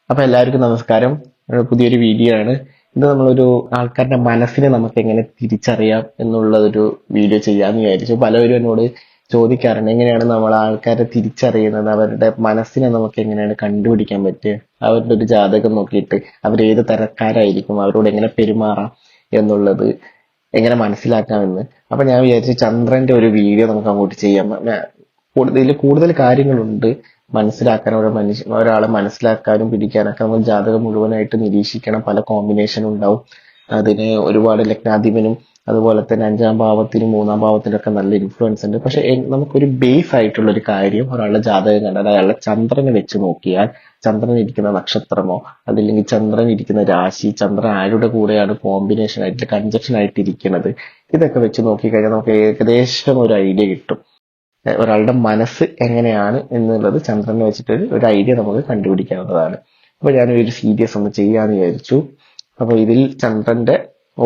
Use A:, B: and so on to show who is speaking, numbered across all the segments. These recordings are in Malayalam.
A: അപ്പൊ എല്ലാവർക്കും നമസ്കാരം. പുതിയൊരു വീഡിയോ ആണ് ഇത്. നമ്മളൊരു ആൾക്കാരുടെ മനസ്സിനെ നമുക്ക് എങ്ങനെ തിരിച്ചറിയാം എന്നുള്ള ഒരു വീഡിയോ ചെയ്യാന്ന് വിചാരിച്ചു. പലവരും എന്നോട് ചോദിക്കാറുണ്ട്, എങ്ങനെയാണ് നമ്മൾ ആൾക്കാരെ തിരിച്ചറിയുന്നത്, അവരുടെ മനസ്സിനെ നമുക്ക് എങ്ങനെയാണ് കണ്ടുപിടിക്കാൻ പറ്റുക, അവരുടെ ഒരു ജാതകം നോക്കിയിട്ട് അവർ ഏത് തരക്കാരായിരിക്കും, അവരോട് എങ്ങനെ പെരുമാറാം എന്നുള്ളത് എങ്ങനെ മനസ്സിലാക്കാമെന്ന്. അപ്പൊ ഞാൻ വിചാരിച്ചു ചന്ദ്രന്റെ ഒരു വീഡിയോ നമുക്ക് അങ്ങോട്ട് ചെയ്യാം. കൂടുതൽ കാര്യങ്ങളുണ്ട് മനസ്സിലാക്കാൻ. ഒരാളെ മനസ്സിലാക്കാനും പിടിക്കാനൊക്കെ നമ്മൾ ജാതകം മുഴുവനായിട്ട് നിരീക്ഷിക്കണം. പല കോമ്പിനേഷൻ ഉണ്ടാവും. അതിന് ഒരുപാട് ലഗ്നാധിപനും അതുപോലെ തന്നെ അഞ്ചാം ഭാവത്തിനും മൂന്നാം ഭാവത്തിനും ഒക്കെ നല്ല ഇൻഫ്ലുവൻസ് ഉണ്ട്. പക്ഷെ നമുക്കൊരു ബേസ് ആയിട്ടുള്ള ഒരു കാര്യം, ഒരാളുടെ ജാതകം കണ്ടാൽ അയാളുടെ ചന്ദ്രനെ വെച്ച് നോക്കിയാൽ, ചന്ദ്രൻ ഇരിക്കുന്ന നക്ഷത്രമോ അതല്ലെങ്കിൽ ചന്ദ്രൻ ഇരിക്കുന്ന രാശി, ചന്ദ്രൻ ആരുടെ കൂടെയാണ് കോമ്പിനേഷൻ ആയിട്ട് കൺജക്ഷൻ ആയിട്ട് ഇരിക്കുന്നത്, ഇതൊക്കെ വെച്ച് നോക്കിക്കഴിഞ്ഞാൽ നമുക്ക് ഏകദേശം ഒരു ഐഡിയ കിട്ടും. ഒരാളുടെ മനസ്സ് എങ്ങനെയാണ് എന്നുള്ളത് ചന്ദ്രനെ വെച്ചിട്ട് ഒരു ഐഡിയ നമുക്ക് കണ്ടുപിടിക്കാവുന്നതാണ്. അപ്പൊ ഞാൻ ഒരു സീരീസ് ഒന്ന് ചെയ്യാന്ന് വിചാരിച്ചു. അപ്പൊ ഇതിൽ ചന്ദ്രന്റെ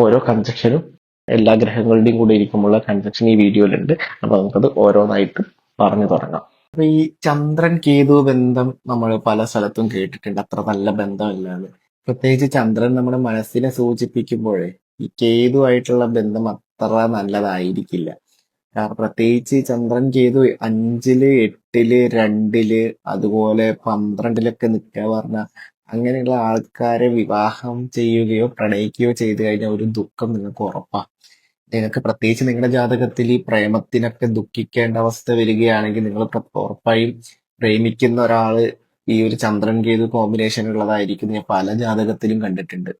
A: ഓരോ കൺജക്ഷനും എല്ലാ ഗ്രഹങ്ങളുടെയും കൂടെ ഇരിക്കുമ്പോൾ കൺജക്ഷൻ ഈ വീഡിയോയിലുണ്ട്. അപ്പൊ നമുക്കത് ഓരോന്നായിട്ട് പറഞ്ഞു തുടങ്ങാം. അപ്പൊ ഈ ചന്ദ്രൻ കേതു ബന്ധം നമ്മൾ പല സ്ഥലത്തും കേട്ടിട്ടുണ്ട്, അത്ര നല്ല ബന്ധമല്ലാന്ന്. പ്രത്യേകിച്ച് ചന്ദ്രൻ നമ്മുടെ മനസ്സിനെ സൂചിപ്പിക്കുമ്പോഴേ ഈ കേതുവായിട്ടുള്ള ബന്ധം അത്ര നല്ലതായിരിക്കില്ല. കാരണം പ്രത്യേകിച്ച് ചന്ദ്രൻ കേതു 5-ല് 8-ല് 2-ല് അതുപോലെ 12-ലൊക്കെ നിൽക്കുക പറഞ്ഞാൽ, അങ്ങനെയുള്ള ആൾക്കാരെ വിവാഹം ചെയ്യുകയോ പ്രണയിക്കുകയോ ചെയ്തു കഴിഞ്ഞാൽ ഒരു ദുഃഖം നിങ്ങൾക്ക് ഉറപ്പാ. നിങ്ങൾക്ക് പ്രത്യേകിച്ച് നിങ്ങളുടെ ജാതകത്തിൽ ഈ പ്രേമത്തിനൊക്കെ ദുഃഖിക്കേണ്ട അവസ്ഥ വരികയാണെങ്കിൽ നിങ്ങൾ ഉറപ്പായും പ്രേമിക്കുന്ന ഒരാള് ഈ ഒരു ചന്ദ്രൻ കേതു കോമ്പിനേഷൻ ഉള്ളതായിരിക്കും ഞാൻ പല ജാതകത്തിലും കണ്ടിട്ടുണ്ട്.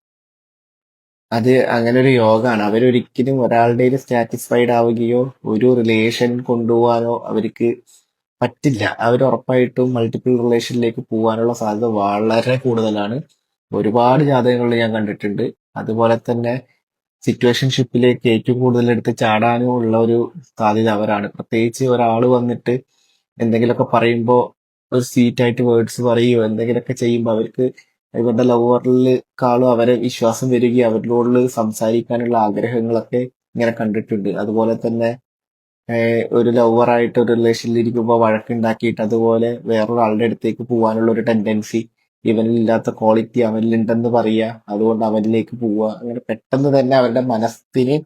A: അത് അങ്ങനെ ഒരു യോഗമാണ്. അവരൊരിക്കലും ഒരാളുടെ സാറ്റിസ്ഫൈഡ് ആവുകയോ ഒരു റിലേഷൻ കൊണ്ടുപോകാനോ അവർക്ക് പറ്റില്ല. അവർ ഉറപ്പായിട്ടും മൾട്ടിപ്പിൾ റിലേഷനിലേക്ക് പോകാനുള്ള സാധ്യത വളരെ കൂടുതലാണ്. ഒരുപാട് ജാതകങ്ങളിൽ ഞാൻ കണ്ടിട്ടുണ്ട്. അതുപോലെ തന്നെ സിറ്റുവേഷൻഷിപ്പിലേക്ക് ഏറ്റവും കൂടുതൽ എടുത്ത് ചാടാനും ഉള്ള ഒരു സാധ്യത അവരാണ്. പ്രത്യേകിച്ച് ഒരാൾ വന്നിട്ട് എന്തെങ്കിലുമൊക്കെ പറയുമ്പോൾ ഒരു സ്വീറ്റ് ആയിട്ട് വേർഡ്സ് പറയുകയോ എന്തെങ്കിലുമൊക്കെ ചെയ്യുമ്പോൾ അവർക്ക് ഇവരുടെ ലവറിലേക്കാളും അവരെ വിശ്വാസം വരികയും അവരോട് സംസാരിക്കാനുള്ള ആഗ്രഹങ്ങളൊക്കെ ഇങ്ങനെ കണ്ടിട്ടുണ്ട്. അതുപോലെ തന്നെ ഒരു ലവറായിട്ട് ഒരു റിലേഷനിൽ ഇരിക്കുമ്പോൾ വഴക്കുണ്ടാക്കിയിട്ട് അതുപോലെ വേറൊരാളുടെ അടുത്തേക്ക് പോകാനുള്ള ഒരു ടെൻഡൻസി, ഇവനിൽ ഇല്ലാത്ത ക്വാളിറ്റി അവനിലുണ്ടെന്ന് പറയുക, അതുകൊണ്ട് അവനിലേക്ക് പോവുക. അങ്ങനെ പെട്ടെന്ന് തന്നെ അവരുടെ മനസ്സിന്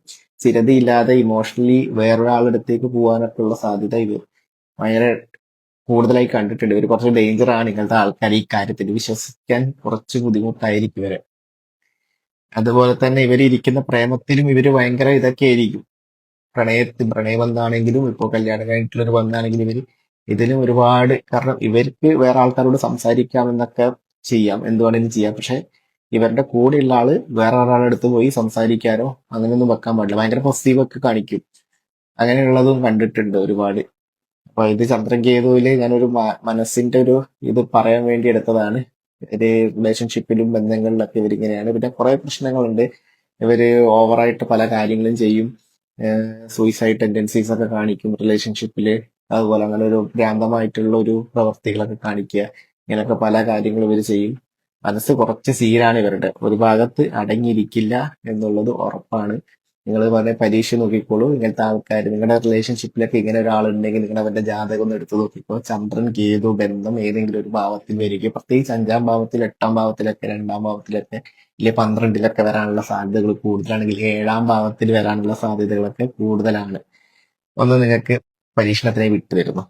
A: സ്ഥിരതയില്ലാതെ ഇമോഷണലി വേറൊരാളുടെ അടുത്തേക്ക് പോകാനൊക്കെ ഉള്ള സാധ്യത ഇത് ഭയങ്കര കൂടുതലായി കണ്ടിട്ടുണ്ട്. ഇവർ കുറച്ച് ഡേഞ്ചർ ആണ് ഇങ്ങനത്തെ ആൾക്കാർ. ഈ കാര്യത്തിൽ വിശ്വസിക്കാൻ കുറച്ച് ബുദ്ധിമുട്ടായിരിക്കും ഇവരെ. അതുപോലെ തന്നെ ഇവർ ഇരിക്കുന്ന പ്രേമത്തിലും ഇവര് ഭയങ്കര ഇതൊക്കെ ആയിരിക്കും. പ്രണയബന്ധാണെങ്കിലും ഇപ്പോൾ കല്യാണം കഴിഞ്ഞിട്ടുള്ള ഒരു ബന്ധാണെങ്കിലും ഇവര് ഇതിലും ഒരുപാട്, കാരണം ഇവർക്ക് വേറെ ആൾക്കാരോട് സംസാരിക്കാം എന്നൊക്കെ ചെയ്യാം, എന്ത് വേണേലും ചെയ്യാം. പക്ഷെ ഇവരുടെ കൂടെയുള്ള ആള് വേറെ ഒരാളുടെ അടുത്ത് പോയി സംസാരിക്കാനോ അങ്ങനെയൊന്നും വെക്കാൻ പാടില്ല. ഭയങ്കര പൊസീവ് ഒക്കെ കാണിക്കും. അങ്ങനെയുള്ളതും കണ്ടിട്ടുണ്ട് ഒരുപാട്. അപ്പൊ ഇത് ചന്ദ്രൻ കേതുവില് ഞാനൊരു മനസ്സിന്റെ ഒരു ഇത് പറയാൻ വേണ്ടി എടുത്തതാണ്. ഒരു റിലേഷൻഷിപ്പിലും ബന്ധങ്ങളിലൊക്കെ ഇവരിങ്ങനെയാണ്. പിന്നെ കുറെ പ്രശ്നങ്ങളുണ്ട്. ഇവര് ഓവറായിട്ട് പല കാര്യങ്ങളും ചെയ്യും. സൂയിസൈഡ് ടെൻഡൻസീസ് ഒക്കെ കാണിക്കും റിലേഷൻഷിപ്പില്. അതുപോലെ അങ്ങനെ ഒരു ഭ്രാന്തമായിട്ടുള്ള ഒരു പ്രവർത്തികളൊക്കെ കാണിക്കുക. ഇങ്ങനെയൊക്കെ പല കാര്യങ്ങളും ഇവർ ചെയ്യും. മനസ്സ് കുറച്ച് സീനാണ് ഇവരുടെ. ഒരു ഭാഗത്ത് അടങ്ങിയിരിക്കില്ല എന്നുള്ളത് ഉറപ്പാണ്. നിങ്ങൾ പറഞ്ഞ പരീക്ഷ നോക്കിക്കോളൂ. ഇങ്ങനത്തെ ആൾക്കാർ നിങ്ങളുടെ റിലേഷൻഷിപ്പിലൊക്കെ ഇങ്ങനെ ഒരാളുണ്ടെങ്കിൽ നിങ്ങൾ അവരുടെ ജാതകം ഒന്ന് എടുത്ത് നോക്കിക്കോ. ചന്ദ്രൻ കേതു ബന്ധം ഏതെങ്കിലും ഒരു ഭാവത്തിൽ വരിക, പ്രത്യേകിച്ച് 5-ാം ഭാവത്തിൽ 8-ാം ഭാവത്തിലൊക്കെ 2-ാം ഭാവത്തിലൊക്കെ ഇല്ലെ 12-ലൊക്കെ വരാനുള്ള സാധ്യതകൾ കൂടുതലാണെങ്കിൽ 7-ാം ഭാവത്തിൽ വരാനുള്ള സാധ്യതകളൊക്കെ കൂടുതലാണ്. ഒന്ന് നിങ്ങൾക്ക് പരീക്ഷണത്തിനായി വിട്ടുതരുന്നു.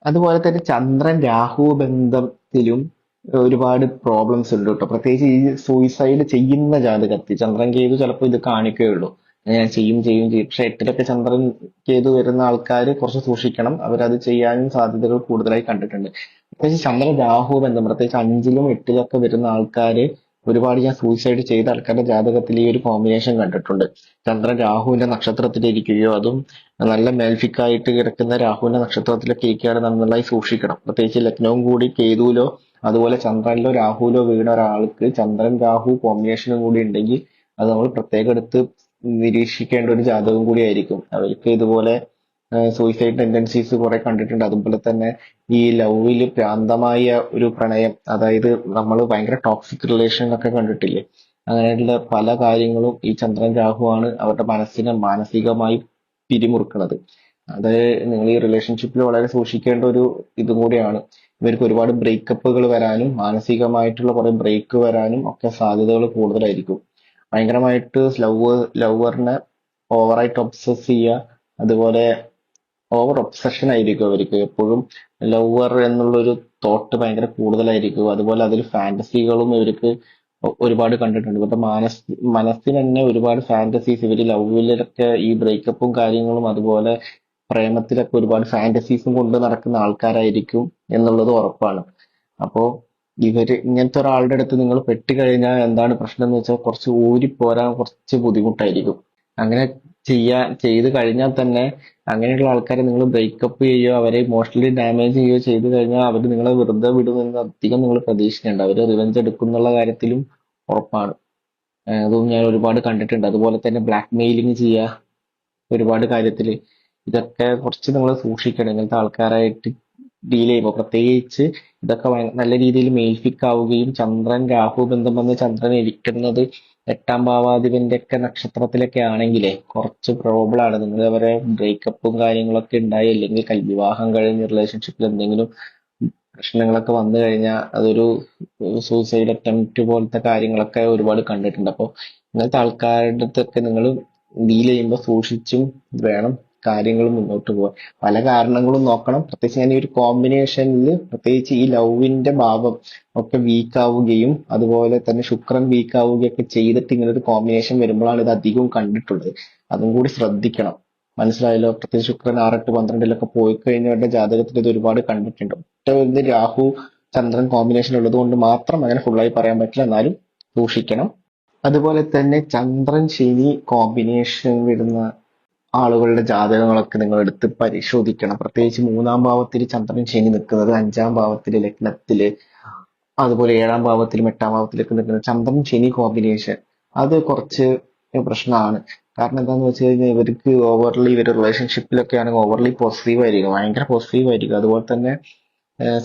A: അതുപോലെ തന്നെ ചന്ദ്രൻ രാഹു ബന്ധത്തിലും ഒരുപാട് പ്രോബ്ലംസ് ഉണ്ട് കേട്ടോ. പ്രത്യേകിച്ച് ഈ സൂയിസൈഡ് ചെയ്യുന്ന ജാതകത്തിൽ ചന്ദ്രൻ കേതു ചിലപ്പോൾ ഇത് കാണിക്കുകയുള്ളൂ. ഞാൻ ചെയ്യും ചെയ്യും ചെയ്യും. പക്ഷെ 8-ലൊക്കെ ചന്ദ്രൻ കേതു വരുന്ന ആൾക്കാർ കുറച്ച് സൂക്ഷിക്കണം. അവരത് ചെയ്യാനും സാധ്യതകൾ കൂടുതലായി കണ്ടിട്ടുണ്ട്. പ്രത്യേകിച്ച് ചന്ദ്രൻ രാഹു ബന്ധം, പ്രത്യേകിച്ച് 5-ലും 8-ലൊക്കെ വരുന്ന ആൾക്കാര് ഒരുപാട് ഞാൻ സൂയിസൈഡ് ചെയ്ത ആൾക്കാരുടെ ജാതകത്തിൽ ഈ ഒരു കോമ്പിനേഷൻ കണ്ടിട്ടുണ്ട്. ചന്ദ്രൻ രാഹുവിന്റെ നക്ഷത്രത്തിൽ ഇരിക്കുകയോ അതും നല്ല മേൽഫിക്കായിട്ട് കിടക്കുന്ന രാഹുവിന്റെ നക്ഷത്രത്തിലൊക്കെ ഇരിക്കുകയാണെങ്കിൽ നന്നായി സൂക്ഷിക്കണം. പ്രത്യേകിച്ച് ലഗ്നവും കൂടി കേതുവിലോ അതുപോലെ ചന്ദ്രനിലോ രാഹുവിലോ വീണ ഒരാൾക്ക് ചന്ദ്രൻ രാഹു കോമ്പിനേഷനും കൂടി ഉണ്ടെങ്കിൽ അത് നമ്മൾ പ്രത്യേകം എടുത്ത് നിരീക്ഷിക്കേണ്ട ഒരു ജാതകം കൂടി ആയിരിക്കും. അവർക്ക് ഇതുപോലെ സൂയിസൈഡ് ടെൻഡൻസീസ് കുറെ കണ്ടിട്ടുണ്ട്. അതുപോലെ തന്നെ ഈ ലവില് ഭ്രാന്തമായ ഒരു പ്രണയം, അതായത് നമ്മൾ ഭയങ്കര ടോക്സിക് റിലേഷൻ ഒക്കെ കണ്ടിട്ടില്ലേ, അങ്ങനെയുള്ള പല കാര്യങ്ങളും ഈ ചന്ദ്രൻ രാഹു ആണ് അവരുടെ മനസ്സിനെ മാനസികമായി പിരിമുറുക്കുന്നത്. അത് നിങ്ങൾ ഈ റിലേഷൻഷിപ്പിൽ വളരെ സൂക്ഷിക്കേണ്ട ഒരു ഇതും കൂടിയാണ്. ഇവർക്ക് ഒരുപാട് ബ്രേക്കപ്പുകൾ വരാനും മാനസികമായിട്ടുള്ള കുറെ ബ്രേക്ക് വരാനും ഒക്കെ സാധ്യതകൾ കൂടുതലായിരിക്കും. ഭയങ്കരമായിട്ട് ലവറിനെ ഓവറായിട്ട് ഒബ്സസ് ചെയ്യുക, അതുപോലെ ഓവർ ഒബ്സഷൻ ആയിരിക്കും അവർക്ക് എപ്പോഴും. ലവർ എന്നുള്ളൊരു തോട്ട് ഭയങ്കര കൂടുതലായിരിക്കും. അതുപോലെ അതിൽ ഫാന്റസികളും ഇവർക്ക് ഒരുപാട് കണ്ടിട്ടുണ്ട്. ഇവരുടെ മനസ്സിന് തന്നെ ഒരുപാട് ഫാന്റസീസ്, ഇവര് ലവിലൊക്കെ ഈ ബ്രേക്കപ്പും കാര്യങ്ങളും അതുപോലെ പ്രേമത്തിലൊക്കെ ഒരുപാട് ഫാന്റസീസും കൊണ്ട് നടക്കുന്ന ആൾക്കാരായിരിക്കും എന്നുള്ളത് ഉറപ്പാണ്. അപ്പോ ഇങ്ങനത്തെ ഒരാളുടെ അടുത്ത് നിങ്ങൾ പെട്ടുകഴിഞ്ഞാൽ എന്താണ് പ്രശ്നം എന്ന് വെച്ചാൽ കുറച്ച് ഊരിപ്പോരാൻ കുറച്ച് ബുദ്ധിമുട്ടായിരിക്കും. അങ്ങനെ ചെയ്ത് കഴിഞ്ഞാൽ തന്നെ അങ്ങനെയുള്ള ആൾക്കാരെ നിങ്ങൾ ബ്രേക്കപ്പ് ചെയ്യുകയോ അവരെ ഇമോഷണലി ഡാമേജ് ചെയ്യുകയോ ചെയ്തു കഴിഞ്ഞാൽ അവർ നിങ്ങളെ വെറുതെ വിടുമെന്ന് അധികം നിങ്ങൾ പ്രതീക്ഷിക്കേണ്ട. അവർ റിവെഞ്ച് എടുക്കുന്നുള്ള കാര്യത്തിലും ഉറപ്പാണ്. അതും ഞാൻ ഒരുപാട് കണ്ടിട്ടുണ്ട്. അതുപോലെ തന്നെ ബ്ലാക്ക് മെയിലിങ് ചെയ്യുക ഒരുപാട് കാര്യത്തില്. ഇതൊക്കെ കുറച്ച് നിങ്ങൾ സൂക്ഷിക്കണം ഇങ്ങനത്തെ ആൾക്കാരായിട്ട് ഡീൽ ചെയ്യുമ്പോൾ. പ്രത്യേകിച്ച് ഇതൊക്കെ നല്ല രീതിയിൽ മെയിൽഫിക് ആവുകയും ചന്ദ്രൻ രാഹു ബന്ധം വന്ന് ചന്ദ്രൻ ഇരിക്കുന്നത് 8-ാം ഭാവാധിപന്റെ ഒക്കെ നക്ഷത്രത്തിലൊക്കെ ആണെങ്കിലേ കുറച്ച് പ്രോബ്ലം ആണ്. നിങ്ങൾ അവരെ ബ്രേക്കപ്പും കാര്യങ്ങളൊക്കെ ഉണ്ടായി, അല്ലെങ്കിൽ വിവാഹം കഴിഞ്ഞ് റിലേഷൻഷിപ്പിൽ എന്തെങ്കിലും പ്രശ്നങ്ങളൊക്കെ വന്നു കഴിഞ്ഞാൽ അതൊരു സൂസൈഡ് അറ്റംപ്റ്റ് പോലത്തെ കാര്യങ്ങളൊക്കെ ഒരുപാട് കണ്ടിട്ടുണ്ട്. അപ്പോൾ ഇങ്ങനത്തെ ആൾക്കാരുടെ അടുത്തൊക്കെ നിങ്ങൾ ഡീൽ ചെയ്യുമ്പോൾ സൂക്ഷിച്ചും വേണം കാര്യങ്ങൾ മുന്നോട്ട് പോകാൻ. പല കാരണങ്ങളും നോക്കണം. പ്രത്യേകിച്ച് ഞാൻ ഈ ഒരു കോമ്പിനേഷനിൽ പ്രത്യേകിച്ച് ഈ ലവിന്റെ ഭാവം ഒക്കെ വീക്ക് ആവുകയും അതുപോലെ തന്നെ ശുക്രൻ വീക്ക് ആവുകയൊക്കെ ചെയ്തിട്ട് ഇങ്ങനെ ഒരു കോമ്പിനേഷൻ വരുമ്പോഴാണ് ഇത് അധികവും കണ്ടിട്ടുള്ളത്. അതും കൂടി ശ്രദ്ധിക്കണം. മനസ്സിലായല്ലോ? പ്രത്യേകിച്ച് ശുക്രൻ 6-8-12 പോയി കഴിഞ്ഞവരുടെ ജാതകത്തിൽ ഇത് ഒരുപാട് കണ്ടിട്ടുണ്ട്. ഒറ്റ ഒരു രാഹു ചന്ദ്രൻ കോമ്പിനേഷൻ ഉള്ളത് കൊണ്ട് മാത്രം അങ്ങനെ ഫുള്ളായി പറയാൻ പറ്റില്ല, എന്നാലും സൂക്ഷിക്കണം. അതുപോലെ തന്നെ ചന്ദ്രൻ ശനി കോമ്പിനേഷൻ വരുന്ന ആളുകളുടെ ജാതകങ്ങളൊക്കെ നിങ്ങൾ എടുത്ത് പരിശോധിക്കണം. പ്രത്യേകിച്ച് 3-ാം ഭാവത്തിൽ ചന്ദ്രൻ ശനി നിൽക്കുന്നത്, 5-ാം ഭാവത്തില് ലഗ്നത്തില്, അതുപോലെ 7-ാം ഭാവത്തിലും 8-ാം ഭാവത്തിലൊക്കെ നിൽക്കുന്ന ചന്ദ്രൻ ശനി കോമ്പിനേഷൻ അത് കുറച്ച് പ്രശ്നമാണ്. കാരണം എന്താന്ന് വെച്ച് കഴിഞ്ഞാൽ ഇവർക്ക് ഇവർ റിലേഷൻഷിപ്പിലൊക്കെ ആണെങ്കിൽ ഓവർലി പോസിറ്റീവ് ആയിരിക്കും, ഭയങ്കര പോസിറ്റീവ് ആയിരിക്കും. അതുപോലെ തന്നെ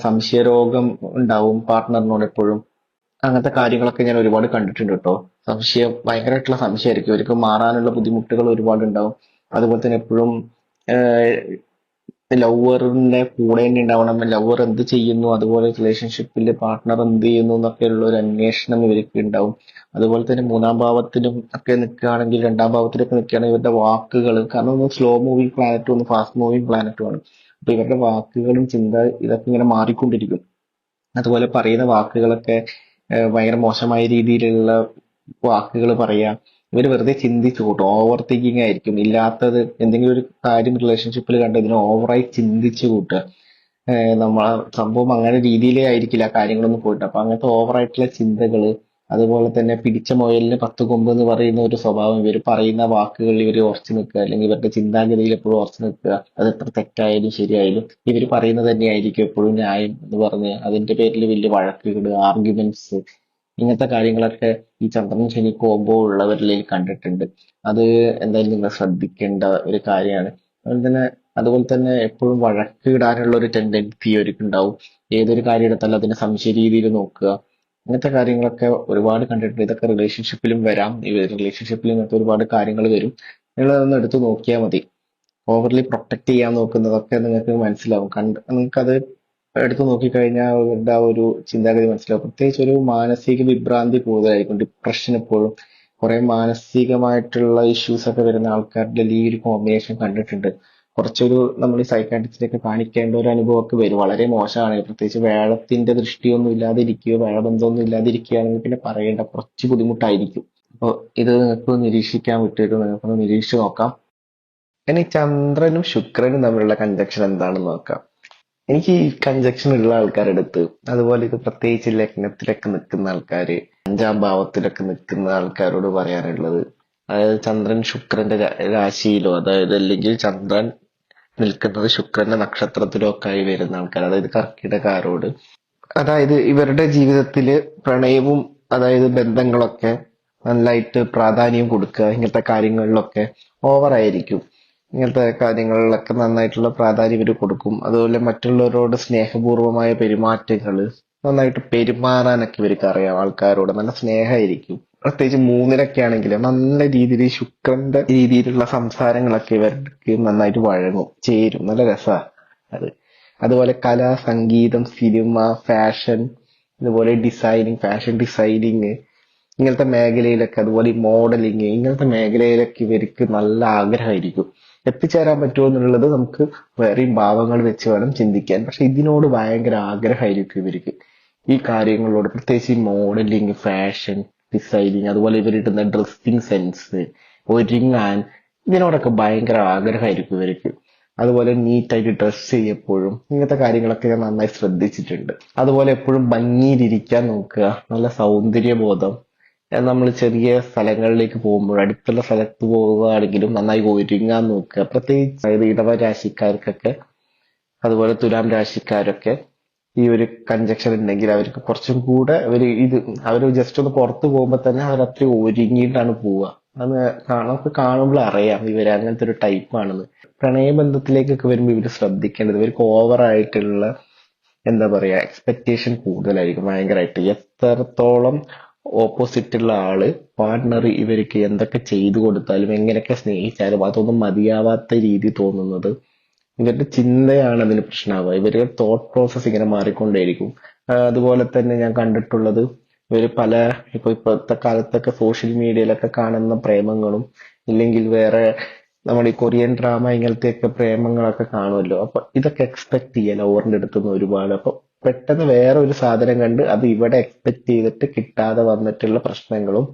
A: സംശയരോഗം ഉണ്ടാവും പാർട്ട്ണറിനോട് എപ്പോഴും. അങ്ങനത്തെ കാര്യങ്ങളൊക്കെ ഞാൻ ഒരുപാട് കണ്ടിട്ടുണ്ട് കേട്ടോ. ഭയങ്കരമായിട്ടുള്ള സംശയമായിരിക്കും ഇവർക്ക്, മാറാനുള്ള ബുദ്ധിമുട്ടുകൾ ഒരുപാട് ഉണ്ടാവും. അതുപോലെ തന്നെ എപ്പോഴും ലവറിന്റെ കൂടെ തന്നെ ഉണ്ടാവണം, ലവർ എന്ത് ചെയ്യുന്നു, അതുപോലെ റിലേഷൻഷിപ്പിൽ പാർട്ട്ണർ എന്ത് ചെയ്യുന്നു എന്നൊക്കെയുള്ള ഒരു അന്വേഷണം ഇവർക്ക് ഉണ്ടാവും. അതുപോലെ തന്നെ 3-ാം ഭാവത്തിലും ഒക്കെ നിൽക്കുകയാണെങ്കിൽ 2-ാം ഭാവത്തിലൊക്കെ നിൽക്കുകയാണെങ്കിൽ ഇവരുടെ വാക്കുകൾ, കാരണം ഒന്ന് സ്ലോ മൂവിങ് പ്ലാനറ്റും ഒന്ന് ഫാസ്റ്റ് മൂവിങ് പ്ലാനറ്റുമാണ്. അപ്പൊ ഇവരുടെ വാക്കുകളും ചിന്ത ഇതൊക്കെ ഇങ്ങനെ മാറിക്കൊണ്ടിരിക്കും. അതുപോലെ പറയുന്ന വാക്കുകളൊക്കെ ഭയങ്കര മോശമായ രീതിയിലുള്ള വാക്കുകൾ പറയാ. ഇവര് വെറുതെ ചിന്തിച്ചു കൂട്ടും, ഓവർ തിങ്കിങ് ആയിരിക്കും. ഇല്ലാത്തത് എന്തെങ്കിലും ഒരു കാര്യം റിലേഷൻഷിപ്പിൽ കണ്ട് ഇതിനെ ഓവറായി ചിന്തിച്ചു കൂട്ടുക. നമ്മളെ സംഭവം അങ്ങനെ രീതിയിലേ ആയിരിക്കില്ല കാര്യങ്ങളൊന്നും പോയിട്ട്. അപ്പൊ അങ്ങനത്തെ ഓവറായിട്ടുള്ള ചിന്തകള്, അതുപോലെ തന്നെ പിടിച്ച മുയലിന് 10 കൊമ്പ് എന്ന് പറയുന്ന ഒരു സ്വഭാവം, ഇവർ പറയുന്ന വാക്കുകളിൽ ഇവർ ഉറച്ചു നിൽക്കുക, അല്ലെങ്കിൽ ഇവരുടെ ചിന്താഗതിയിൽ എപ്പോഴും ഉറച്ചു നിൽക്കുക. അത് എത്ര തെറ്റായാലും ശരിയായാലും ഇവർ പറയുന്നത് തന്നെയായിരിക്കും എപ്പോഴും ന്യായം എന്ന് പറഞ്ഞ് അതിന്റെ പേരിൽ വലിയ വഴക്കുകൾ, ആർഗ്യുമെന്റ്സ്, ഇങ്ങനത്തെ കാര്യങ്ങളൊക്കെ ഈ ചന്ദ്രൻ ശനി കോംബോ ഉള്ളവരിൽ കണ്ടിട്ടുണ്ട്. അത് എന്തായാലും നിങ്ങൾ ശ്രദ്ധിക്കേണ്ട ഒരു കാര്യമാണ്. അതുപോലെ തന്നെ എപ്പോഴും വഴക്കിടാനുള്ള ഒരു ടെൻഡൻസി അവർക്കുണ്ടാവും. ഏതൊരു കാര്യം എടുത്താലും അതിനെ സംശയ രീതിയിൽ നോക്കുക. ഇങ്ങനത്തെ കാര്യങ്ങളൊക്കെ ഒരുപാട് കണ്ടിട്ടുണ്ട്. ഇതൊക്കെ റിലേഷൻഷിപ്പിലും വരാം. റിലേഷൻഷിപ്പിൽ ഇങ്ങനത്തെ ഒരുപാട് കാര്യങ്ങൾ വരും. നിങ്ങൾ അതൊന്ന് എടുത്ത് നോക്കിയാൽ മതി. ഓവർലി പ്രൊട്ടക്ട് ചെയ്യാൻ നോക്കുന്നതൊക്കെ നിങ്ങൾക്ക് മനസ്സിലാവും. നിങ്ങൾക്കത് എടുത്തു നോക്കിക്കഴിഞ്ഞാൽ അവരുടെ ആ ഒരു ചിന്താഗതി മനസ്സിലാവും. പ്രത്യേകിച്ച് ഒരു മാനസിക വിഭ്രാന്തി കൂടുതലായിരിക്കും, ഡിപ്രഷൻ എപ്പോഴും. കുറെ മാനസികമായിട്ടുള്ള ഇഷ്യൂസ് ഒക്കെ വരുന്ന ആൾക്കാരുടെ ഈ ഒരു കോമ്പിനേഷൻ കണ്ടിട്ടുണ്ട്. കുറച്ചൊരു നമ്മൾ ഈ സൈക്കാട്രിസ്റ്റിനൊക്കെ കാണിക്കേണ്ട ഒരു അനുഭവമൊക്കെ വരും. വളരെ മോശമാണ്. പ്രത്യേകിച്ച് വേഴത്തിന്റെ ദൃഷ്ടിയൊന്നും ഇല്ലാതിരിക്കുകയോ വേഴബന്ധമൊന്നും ഇല്ലാതിരിക്കുകയാണെങ്കിൽ പിന്നെ പറയേണ്ട, കുറച്ച് ബുദ്ധിമുട്ടായിരിക്കും. അപ്പോൾ ഇത് നിങ്ങൾക്ക് നിരീക്ഷിക്കാൻ വിട്ടൊരു നിങ്ങൾക്കൊന്ന് നിരീക്ഷിച്ച് നോക്കാം. ഇനി ചന്ദ്രനും ശുക്രനും തമ്മിലുള്ള കൺജക്ഷൻ എന്താണെന്ന് നോക്കാം. എനിക്ക് ഈ കൺജക്ഷൻ ഉള്ള ആൾക്കാരുടെ അടുത്ത്, അതുപോലെ ഇത് പ്രത്യേകിച്ച് ലഗ്നത്തിലൊക്കെ നിൽക്കുന്ന ആൾക്കാര്, 5-ാം ഭാവത്തിലൊക്കെ നിൽക്കുന്ന ആൾക്കാരോട് പറയാനുള്ളത്, അതായത് ചന്ദ്രൻ ശുക്രന്റെ രാശിയിലോ, അതായത് അല്ലെങ്കിൽ ചന്ദ്രൻ നിൽക്കുന്നത് ശുക്രന്റെ നക്ഷത്രത്തിലോ ഒക്കെ ആയി വരുന്ന ആൾക്കാർ, അതായത് കർക്കിടകാരോട്, അതായത് ഇവരുടെ ജീവിതത്തില് പ്രണയവും അതായത് ബന്ധങ്ങളൊക്കെ നന്നായിട്ട് പ്രാധാന്യം കൊടുക്കുക. ഇങ്ങനത്തെ കാര്യങ്ങളിലൊക്കെ ഓവറായിരിക്കും. ഇങ്ങനത്തെ കാര്യങ്ങളിലൊക്കെ നന്നായിട്ടുള്ള പ്രാധാന്യം ഇവർ കൊടുക്കും. അതുപോലെ മറ്റുള്ളവരോട് സ്നേഹപൂർവമായ പെരുമാറ്റങ്ങള്, നന്നായിട്ട് പെരുമാറാനൊക്കെ ഇവർക്ക് അറിയാം. ആൾക്കാരോട് നല്ല സ്നേഹമായിരിക്കും. പ്രത്യേകിച്ച് 3-ലൊക്കെ ആണെങ്കിൽ നല്ല രീതിയിൽ ശുക്രന്റെ രീതിയിലുള്ള സംസാരങ്ങളൊക്കെ ഇവർക്ക് നന്നായിട്ട് വഴങ്ങും, ചേരും. നല്ല രസമാണ് അത്. അതുപോലെ കല, സംഗീതം, സിനിമ, ഫാഷൻ, അതുപോലെ ഡിസൈനിങ്, ഫാഷൻ ഡിസൈനിങ്, ഇങ്ങനത്തെ മേഖലയിലൊക്കെ, അതുപോലെ ഈ മോഡലിങ്, ഇങ്ങനത്തെ മേഖലയിലൊക്കെ ഇവർക്ക് നല്ല ആഗ്രഹമായിരിക്കും. എത്തിച്ചേരാൻ പറ്റുമോ എന്നുള്ളത് നമുക്ക് വേറെയും ഭാവങ്ങൾ വെച്ച് വേണം ചിന്തിക്കാൻ. പക്ഷെ ഇതിനോട് ഭയങ്കര ആഗ്രഹമായിരിക്കും ഇവർക്ക്, ഈ കാര്യങ്ങളോട്, പ്രത്യേകിച്ച് ഈ മോഡലിങ്, ഫാഷൻ ഡിസൈനിങ്, അതുപോലെ ഇവരിടുന്ന ഡ്രസ്സിങ് സെൻസ്, ഒരുങ്ങാൻ, ഇതിനോടൊക്കെ ഭയങ്കര ആഗ്രഹമായിരിക്കും ഇവർക്ക്. അതുപോലെ നീറ്റായിട്ട് ഡ്രസ് ചെയ്യപ്പോഴും ഇങ്ങനത്തെ കാര്യങ്ങളൊക്കെ ഞാൻ നന്നായി ശ്രദ്ധിച്ചിട്ടുണ്ട്. അതുപോലെ എപ്പോഴും ഭംഗിയിലിരിക്കാൻ നോക്കുക, നല്ല സൗന്ദര്യബോധം. നമ്മൾ ചെറിയ സ്ഥലങ്ങളിലേക്ക് പോകുമ്പോൾ, അടുത്തുള്ള സ്ഥലത്ത് പോവുകയാണെങ്കിലും നന്നായി ഒരുങ്ങാൻ നോക്കുക. പ്രത്യേകിച്ച് അതായത് ഇടവ രാശിക്കാർക്കൊക്കെ, അതുപോലെ തുലാം രാശിക്കാരൊക്കെ ഈ ഒരു കൺജക്ഷൻ ഉണ്ടെങ്കിൽ അവർക്ക് കുറച്ചും കൂടെ അവർ ജസ്റ്റ് ഒന്ന് പുറത്ത് പോകുമ്പോൾ തന്നെ അവർ അത്രയും ഒരുങ്ങിയിട്ടാണ് പോവുക. അത് നമുക്ക് കാണുമ്പോൾ അറിയാം ഇവര് അങ്ങനത്തെ ഒരു ടൈപ്പാണെന്ന്. പ്രണയബന്ധത്തിലേക്കൊക്കെ വരുമ്പോൾ ഇവര് ശ്രദ്ധിക്കേണ്ടത്, ഇവർക്ക് ഓവറായിട്ടുള്ള എന്താ പറയാ എക്സ്പെക്ടേഷൻ കൂടുതലായിരിക്കും ഭയങ്കരമായിട്ട്. എത്രത്തോളം ഓപ്പോസിറ്റ് ഉള്ള ആള്, പാർട്ട്ണർ ഇവർക്ക് എന്തൊക്കെ ചെയ്തു കൊടുത്താലും എങ്ങനെയൊക്കെ സ്നേഹിച്ചാലും അതൊന്നും മതിയാവാത്ത രീതി തോന്നുന്നത് ഇവരുടെ ചിന്തയാണ് അതിന് പ്രശ്നമാവുക. ഇവരുടെ തോട്ട് പ്രോസസ് ഇങ്ങനെ മാറിക്കൊണ്ടേയിരിക്കും. അതുപോലെ തന്നെ ഞാൻ കണ്ടിട്ടുള്ളത്, ഇവര് ഇപ്പോഴത്തെ കാലത്തൊക്കെ സോഷ്യൽ മീഡിയയിലൊക്കെ കാണുന്ന പ്രേമങ്ങളും, ഇല്ലെങ്കിൽ വേറെ നമ്മുടെ ഈ കൊറിയൻ ഡ്രാമ ഇങ്ങനത്തെയൊക്കെ പ്രേമങ്ങളൊക്കെ കാണുമല്ലോ. അപ്പൊ ഇതൊക്കെ എക്സ്പെക്ട് ചെയ്യുക ലവറിന്റെ അടുത്തുനിന്ന് ഒരുപാട്. അപ്പൊ പെട്ടെന്ന് വേറെ ഒരു സാധനം കണ്ട് അത് ഇവിടെ എക്സ്പെക്ട് ചെയ്തിട്ട് കിട്ടാതെ വന്നിട്ടുള്ള പ്രശ്നങ്ങളും,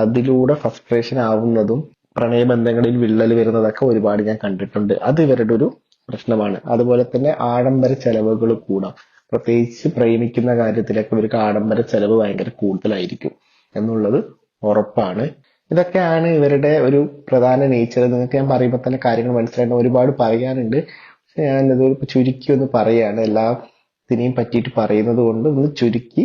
A: അതിലൂടെ ഫ്രസ്ട്രേഷൻ ആവുന്നതും, പ്രണയബന്ധങ്ങളിൽ വിള്ളൽ വരുന്നതൊക്കെ ഒരുപാട് ഞാൻ കണ്ടിട്ടുണ്ട്. അത് ഇവരുടെ ഒരു പ്രശ്നമാണ്. അതുപോലെ തന്നെ ആഡംബര ചെലവുകൾ കൂടാം. പ്രത്യേകിച്ച് പ്രേമിക്കുന്ന കാര്യത്തിലൊക്കെ ഇവർക്ക് ആഡംബര ചെലവ് ഭയങ്കര കൂടുതലായിരിക്കും എന്നുള്ളത് ഉറപ്പാണ്. ഇതൊക്കെയാണ് ഇവരുടെ ഒരു പ്രധാന നേച്ചർ. നിങ്ങൾക്ക് ഞാൻ പറയുമ്പോൾ തന്നെ കാര്യങ്ങൾ മനസ്സിലായിട്ട് ഒരുപാട് പറയാനുണ്ട്. പക്ഷെ ഞാനത് ചുരുക്കി ഒന്ന് പറയാണ്. എല്ലാത്തിനെയും പറ്റിയിട്ട് പറയുന്നത് കൊണ്ട് ഒന്ന് ചുരുക്കി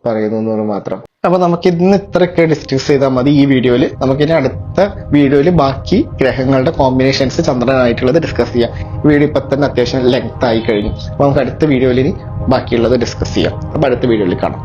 A: പറയുന്നു എന്ന് മാത്രം. അപ്പൊ നമുക്ക് ഇന്ന് ഇത്രയൊക്കെ ഡിസ്കസ് ചെയ്താൽ മതി ഈ വീഡിയോയിൽ. നമുക്കിനി അടുത്ത വീഡിയോയിൽ ബാക്കി ഗ്രഹങ്ങളുടെ കോമ്പിനേഷൻസ് ചന്ദ്രനായിട്ടുള്ളത് ഡിസ്കസ് ചെയ്യാം. ഈ വീഡിയോ ഇപ്പൊ തന്നെ അത്യാവശ്യം ലെങ്ത് ആയി കഴിഞ്ഞു. അപ്പൊ നമുക്ക് അടുത്ത വീഡിയോയിൽ ഇനി ബാക്കിയുള്ളത് ഡിസ്കസ് ചെയ്യാം. അപ്പൊ അടുത്ത വീഡിയോയിൽ കാണാം.